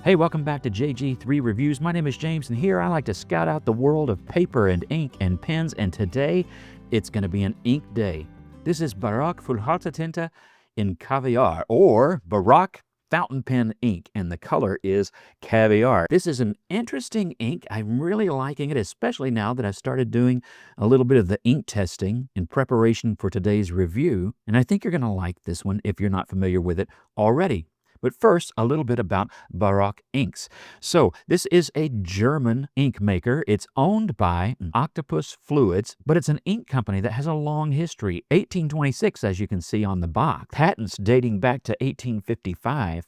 Hey, welcome back to JG3 Reviews. My name is James, and here I like to scout out the world of paper and ink and pens, and today it's going to be an ink day. This is Barock Kaviar in Kaviar, or Barock fountain pen ink, and the color is Kaviar. This is an interesting ink. I'm really liking it, especially now that I've started doing a little bit of the ink testing in preparation for today's review, and I think you're going to like this one if you're not familiar with it already. But first, a little bit about Barock Inks. So this is a German ink maker. It's owned by Octopus Fluids, but it's an ink company that has a long history. 1826, as you can see on the box. Patents dating back to 1855.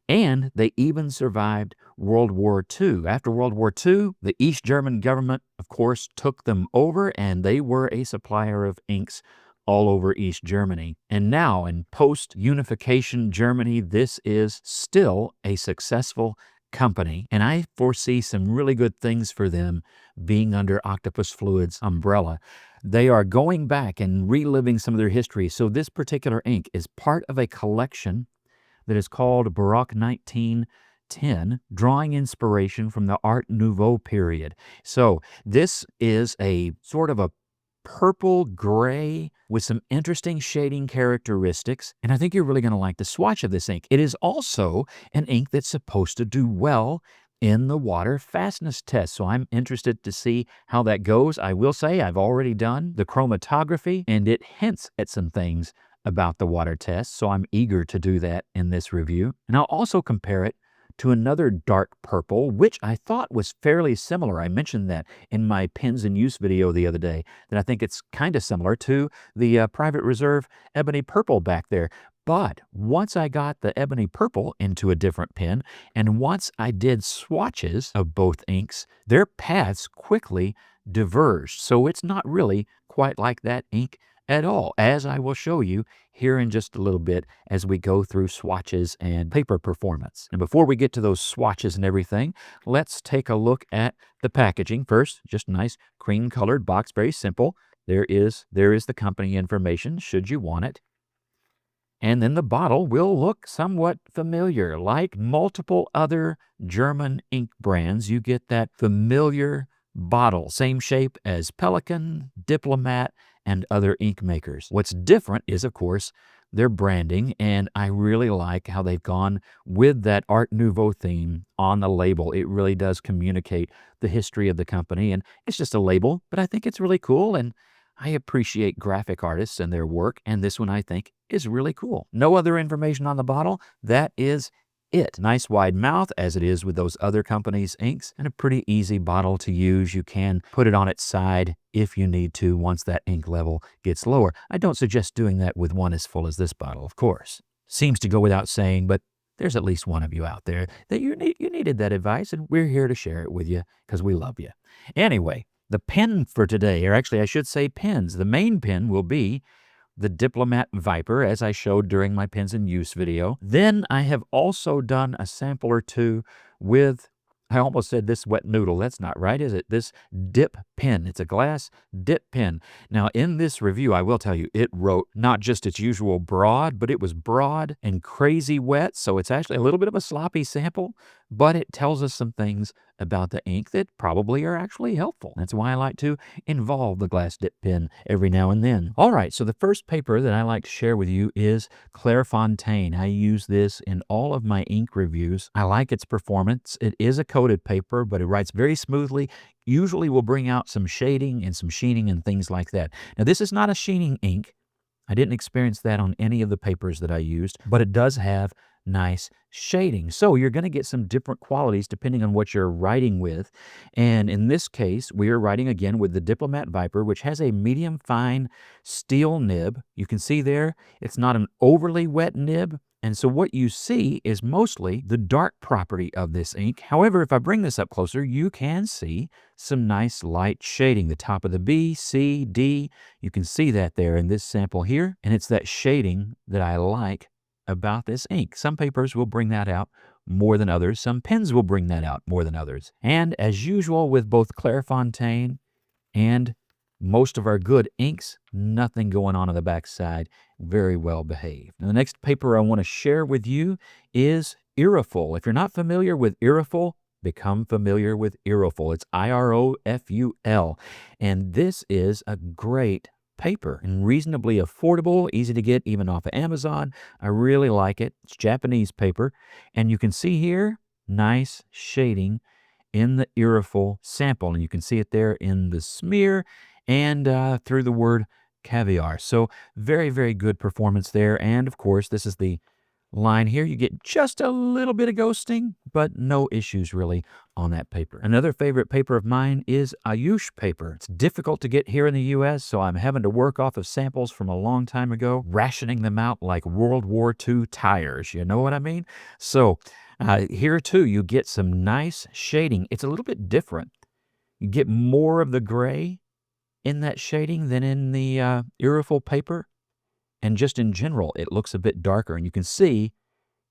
And they even survived World War II. After World War II, the East German government, of course, took them over, and they were a supplier of inks all over East Germany. And now, in post-unification Germany, this is still a successful company, and I foresee some really good things for them being under Octopus Fluids' umbrella. They are going back and reliving some of their history. So this particular ink is part of a collection that is called Baroque 1910, drawing inspiration from the Art Nouveau period. So this is a sort of a purple gray with some interesting shading characteristics, and I think you're really going to like the swatch of this ink. It is also an ink that's supposed to do well in the water fastness test, so I'm interested to see how that goes. I will say I've already done the chromatography, and it hints at some things about the water test, so I'm eager to do that in this review. And I'll also compare it to another dark purple, which I thought was fairly similar. I mentioned that in my pens in use video the other day, that I think it's kind of similar to the Private Reserve Ebony Purple back there. But once I got the Ebony Purple into a different pen, and once I did swatches of both inks, their paths quickly diverged. So it's not really quite like that ink at all, as I will show you here in just a little bit as we go through swatches and paper performance. And before we get to those swatches and everything, let's take a look at the packaging. First, just a nice cream colored box, very simple. There is the company information should you want it. And then the bottle will look somewhat familiar. Like multiple other German ink brands, you get that familiar bottle, same shape as Pelikan, Diplomat, and other ink makers. What's different is, of course, their branding, and I really like how they've gone with that Art Nouveau theme on the label. It really does communicate the history of the company, and it's just a label, but I think it's really cool, and I appreciate graphic artists and their work, and this one I think is really cool. No other information on the bottle. That is it. Nice wide mouth, as it is with those other companies' inks, and a pretty easy bottle to use. You can put it on its side if you need to once that ink level gets lower. I don't suggest doing that with one as full as this bottle, of course. Seems to go without saying, but there's at least one of you out there that you needed that advice, and we're here to share it with you because we love you. Anyway, the pen for today, or actually I should say pens. The main pen will be the Diplomat Viper, as I showed during my pens in use video. Then I have also done a sample or two with, I almost said this wet noodle. That's not right, is it? This dip pen. It's a glass dip pen. Now, in this review, I will tell you, it wrote not just its usual broad, but it was broad and crazy wet. So it's actually a little bit of a sloppy sample, but it tells us some things about the ink that probably are actually helpful. That's why I like to involve the glass dip pen every now and then. All right, so the first paper that I like to share with you is Clairefontaine. I use this in all of my ink reviews. I like its performance. It is a coated paper, but it writes very smoothly. Usually will bring out some shading and some sheening and things like that. Now, this is not a sheening ink. I didn't experience that on any of the papers that I used, but it does have nice shading. So you're going to get some different qualities depending on what you're writing with. And in this case, we are writing again with the Diplomat Viper, which has a medium fine steel nib. You can see there, it's not an overly wet nib. And so what you see is mostly the dark property of this ink. However, if I bring this up closer, you can see some nice light shading. The top of the B, C, D, you can see that there in this sample here. And it's that shading that I like about this ink. Some papers will bring that out more than others. Some pens will bring that out more than others. And as usual with both Clairefontaine and most of our good inks, nothing going on the back side, very well behaved. Now, the next paper I want to share with you is Iroful. If you're not familiar with Iroful, become familiar with Iroful. It's Iroful. And this is a great paper and reasonably affordable, easy to get even off of Amazon. I really like it. It's Japanese paper. And you can see here, nice shading in the Iroful sample. And you can see it there in the smear and through the word Kaviar. So very, very good performance there. And of course, this is the line here. You get just a little bit of ghosting, but no issues really on that paper. Another favorite paper of mine is Ayush paper. It's difficult to get here in the U.S., so I'm having to work off of samples from a long time ago, rationing them out like World War II tires. You know what I mean? So here too, you get some nice shading. It's a little bit different. You get more of the gray in that shading than in the Iroful paper. And just in general, it looks a bit darker. And you can see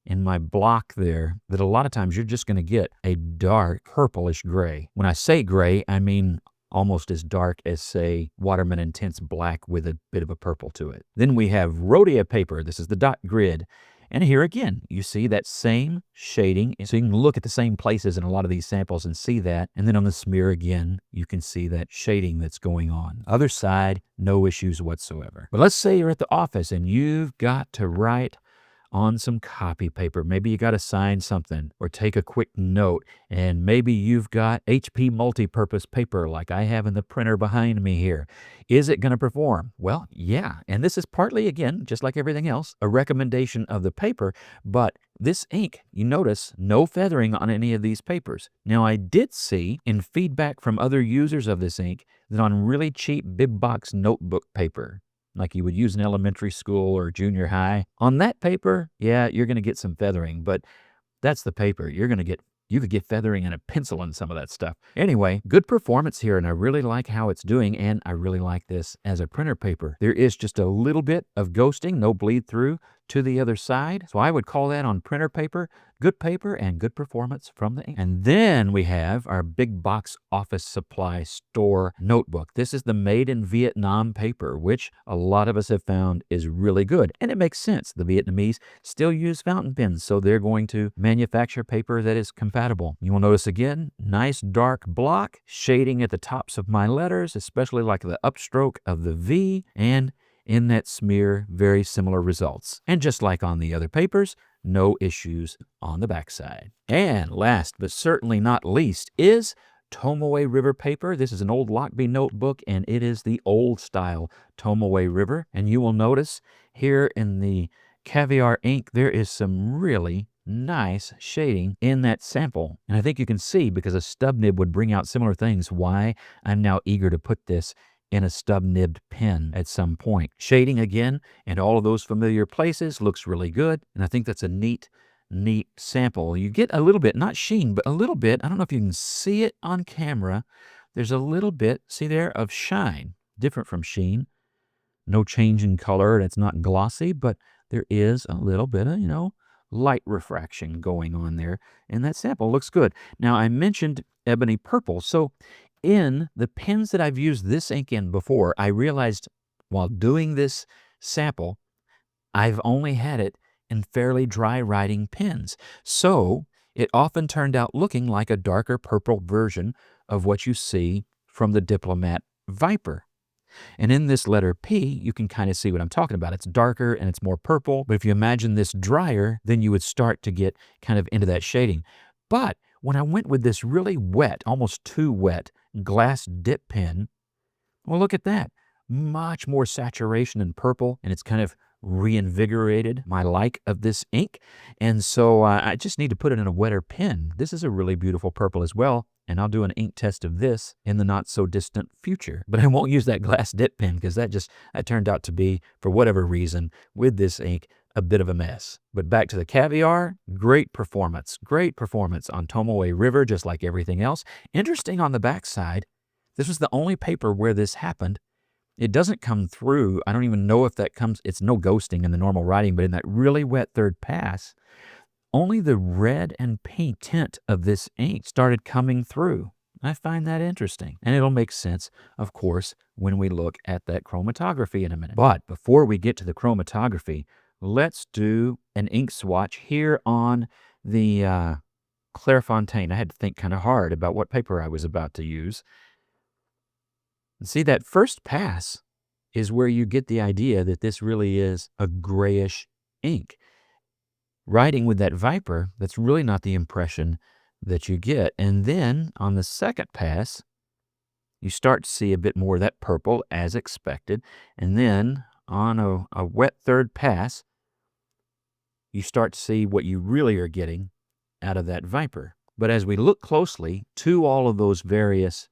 in my block there that a lot of times you're just going to get a dark purplish gray. When I say gray, I mean almost as dark as, say, Waterman Intense Black with a bit of a purple to it. Then we have Rhodia paper. This is the dot grid. And here again, you see that same shading. So you can look at the same places in a lot of these samples and see that. And then on the smear again, you can see that shading that's going on. Other side, no issues whatsoever. But let's say you're at the office and you've got to write on some copy paper. Maybe you got to sign something or take a quick note, and maybe you've got HP multi-purpose paper like I have in the printer behind me here. Is it going to perform? Well, yeah, and this is partly, again, just like everything else, a recommendation of the paper, but this ink, you notice no feathering on any of these papers. Now, I did see in feedback from other users of this ink that on really cheap big box notebook paper, like you would use in elementary school or junior high, on that paper, yeah, you're going to get some feathering, but that's the paper. You could get feathering and a pencil and some of that stuff. Anyway, good performance here, and I really like how it's doing, and I really like this as a printer paper. There is just a little bit of ghosting, no bleed through to the other side. So I would call that on printer paper and good performance from the ink. And then we have our big box office supply store notebook. This is the made in Vietnam paper, which a lot of us have found is really good. And it makes sense. The Vietnamese still use fountain pens, so they're going to manufacture paper that is compatible. You will notice again, nice dark block, shading at the tops of my letters, especially like the upstroke of the V, and in that smear, very similar results. And just like on the other papers, no issues on the backside. And last but certainly not least is Tomoe River paper. This is an old Lochby notebook, and it is the old style Tomoe River. And you will notice here in the Kaviar ink, there is some really nice shading in that sample. And I think you can see, because a stub nib would bring out similar things, why I'm now eager to put this in a stub-nibbed pen at some point. Shading again in all of those familiar places looks really good, and I think that's a neat sample. You get a little bit, not sheen, but a little bit, I don't know if you can see it on camera, there's a little bit, see there, of shine, different from sheen. No change in color, and it's not glossy, but there is a little bit of, light refraction going on there, and that sample looks good. Now, I mentioned ebony purple, so in the pens that I've used this ink in before, I realized while doing this sample, I've only had it in fairly dry writing pens. So it often turned out looking like a darker purple version of what you see from the Diplomat Viper. And in this letter P, you can kind of see what I'm talking about. It's darker and it's more purple. But if you imagine this drier, then you would start to get kind of into that shading. But when I went with this really wet, almost too wet, glass dip pen, well, look at that. Much more saturation in purple, and it's kind of reinvigorated my like of this ink. And so I just need to put it in a wetter pen. This is a really beautiful purple as well, and I'll do an ink test of this in the not-so-distant future. But I won't use that glass dip pen because that turned out to be, for whatever reason, with this ink, a bit of a mess. But back to the Kaviar, great performance on Tomoe River, just like everything else. Interesting on the backside, this was the only paper where this happened. It doesn't come through. I don't even know if that comes, it's no ghosting in the normal writing, but in that really wet third pass, only the red and pink tint of this ink started coming through. I find that interesting. And it'll make sense, of course, when we look at that chromatography in a minute. But before we get to the chromatography, let's do an ink swatch here on the Clairefontaine. I had to think kind of hard about what paper I was about to use. And see, that first pass is where you get the idea that this really is a grayish ink. Writing with that Viper, that's really not the impression that you get. And then on the second pass, you start to see a bit more of that purple as expected. And then on a wet third pass, you start to see what you really are getting out of that Viper. But as we look closely to all of those various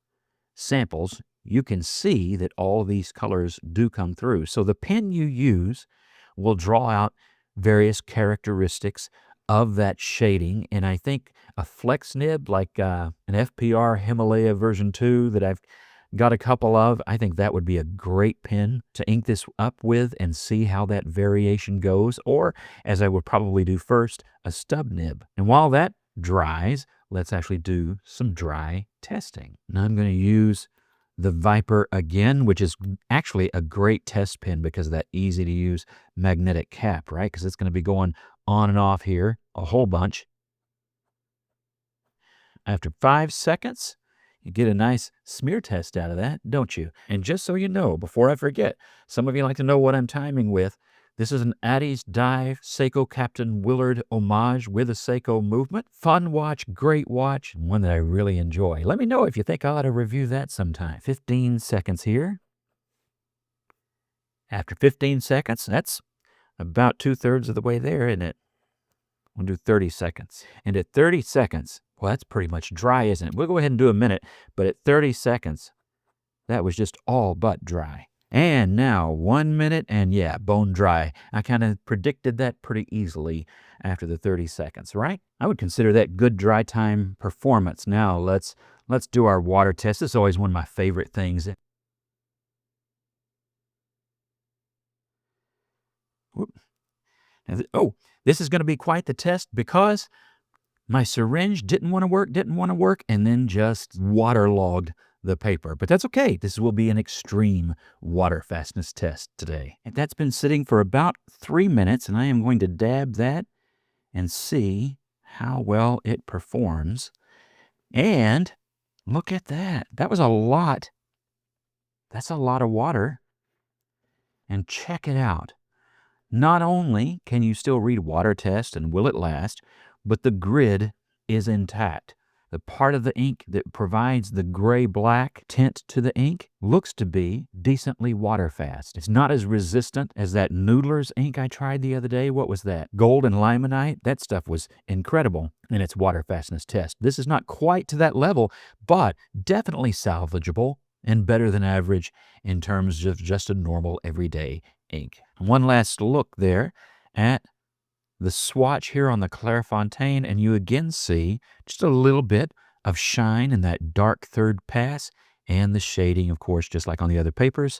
samples, you can see that all of these colors do come through. So the pen you use will draw out various characteristics of that shading. And I think a flex nib like an FPR Himalaya version 2 that I've got a couple of, I think that would be a great pen to ink this up with and see how that variation goes. Or, as I would probably do first, a stub nib. And while that dries, let's actually do some dry testing. Now I'm going to use the Viper again, which is actually a great test pen because of that easy to use magnetic cap, right? Because it's going to be going on and off here a whole bunch. After 5 seconds, you get a nice smear test out of that, don't you? And just so you know, before I forget, some of you like to know what I'm timing with. This is an Addis Dive Seiko Captain Willard homage with a Seiko movement. Fun watch, great watch, one that I really enjoy. Let me know if you think I ought to review that sometime. 15 seconds here. After 15 seconds, that's about 2/3 of the way there, isn't it? We'll do 30 seconds. And at 30 seconds, well, that's pretty much dry, isn't it? We'll go ahead and do a minute, but at 30 seconds, that was just all but dry. And now 1 minute, and yeah, bone dry. I kind of predicted that pretty easily after the 30 seconds, right? I would consider that good dry time performance. Now let's do our water test. This is always one of my favorite things. Whoop. Oh, this is going to be quite the test because my syringe didn't want to work, and then just waterlogged the paper. But that's okay. This will be an extreme water fastness test today. And that's been sitting for about 3 minutes, and I am going to dab that and see how well it performs. And look at that. That was a lot. That's a lot of water. And check it out. Not only can you still read water test and will it last, but the grid is intact. The part of the ink that provides the gray-black tint to the ink looks to be decently water fast. It's not as resistant as that Noodler's ink I tried the other day. What was that? Gold and limonite? That stuff was incredible in its water fastness test. This is not quite to that level, but definitely salvageable and better than average in terms of just a normal everyday ink. One last look there at the swatch here on the Clairefontaine, and you again see just a little bit of shine in that dark third pass, and the shading, of course, just like on the other papers.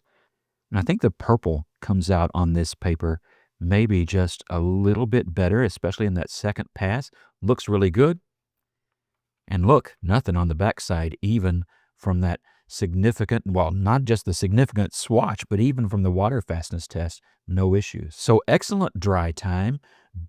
And I think the purple comes out on this paper maybe just a little bit better, especially in that second pass. Looks really good. And look, nothing on the backside, even from that significant, well, not just the significant swatch, but even from the water fastness test, no issues. So excellent dry time,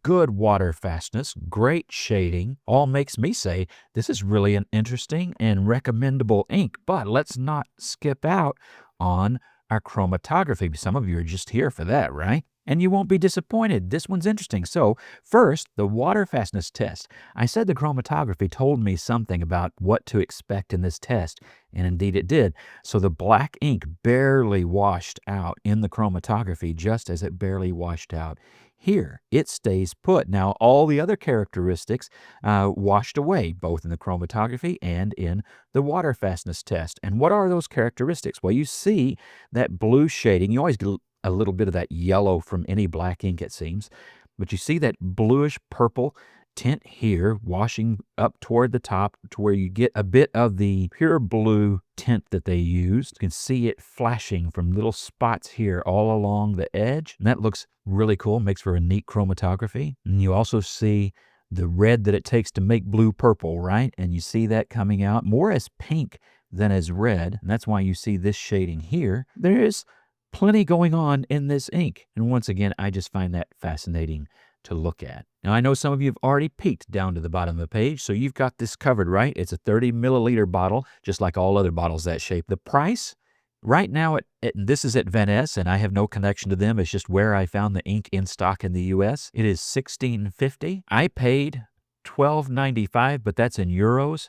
good water fastness, great shading, all makes me say this is really an interesting and recommendable ink. But let's not skip out on our chromatography. Some of you are just here for that, right? And you won't be disappointed. This one's interesting. So first, the water fastness test. I said the chromatography told me something about what to expect in this test, and indeed it did. So the black ink barely washed out in the chromatography, just as it barely washed out here. It stays put. Now, all the other characteristics washed away, both in the chromatography and in the water fastness test. And what are those characteristics? Well, you see that blue shading. You always get a little bit of that yellow from any black ink, it seems. But you see that bluish purple tint here washing up toward the top to where you get a bit of the pure blue tint that they used. You can see it flashing from little spots here all along the edge. And that looks really cool, makes for a neat chromatography. And you also see the red that it takes to make blue purple, right? And you see that coming out more as pink than as red. And that's why you see this shading here. There is plenty going on in this ink. And once again, I just find that fascinating to look at. Now, I know some of you have already peeked down to the bottom of the page, so you've got this covered, right? It's a 30 milliliter bottle, just like all other bottles that shape. The price right now, this is at Van Ness, and I have no connection to them. It's just where I found the ink in stock in the U.S. It is $16.50. I paid $12.95, but that's in euros,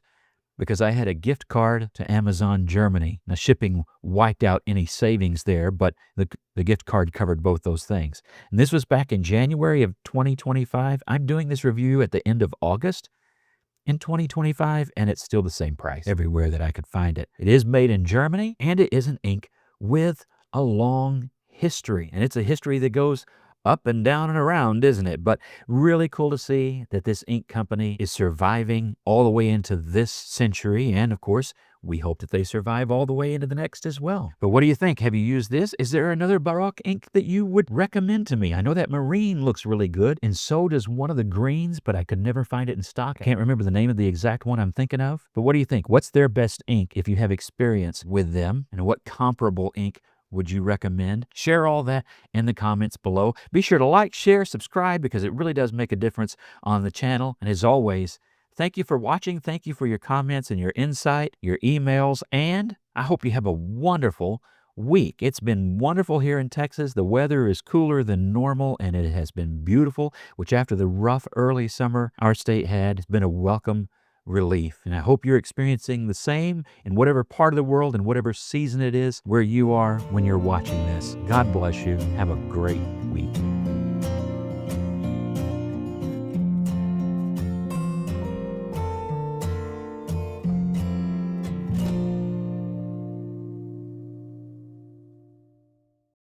because I had a gift card to Amazon Germany. Now, shipping wiped out any savings there, but the gift card covered both those things. And this was back in January of 2025. I'm doing this review at the end of August in 2025, and it's still the same price everywhere that I could find it. It is made in Germany, and it is an ink with a long history. And it's a history that goes up and down and around, isn't it? But really cool to see that this ink company is surviving all the way into this century. And of course, we hope that they survive all the way into the next as well. But what do you think? Have you used this? Is there another Barock ink that you would recommend to me? I know that marine looks really good, and so does one of the greens, but I could never find it in stock. I can't remember the name of the exact one I'm thinking of. But what do you think? What's their best ink if you have experience with them? And what comparable ink would you recommend? Share all that in the comments below. Be sure to like, share, subscribe, because it really does make a difference on the channel. And as always, thank you for watching. Thank you for your comments and your insight, your emails, and I hope you have a wonderful week. It's been wonderful here in Texas. The weather is cooler than normal, and it has been beautiful, which after the rough early summer our state had, has been a welcome relief. And I hope you're experiencing the same in whatever part of the world and whatever season it is where you are when you're watching this. God bless you. Have a great week.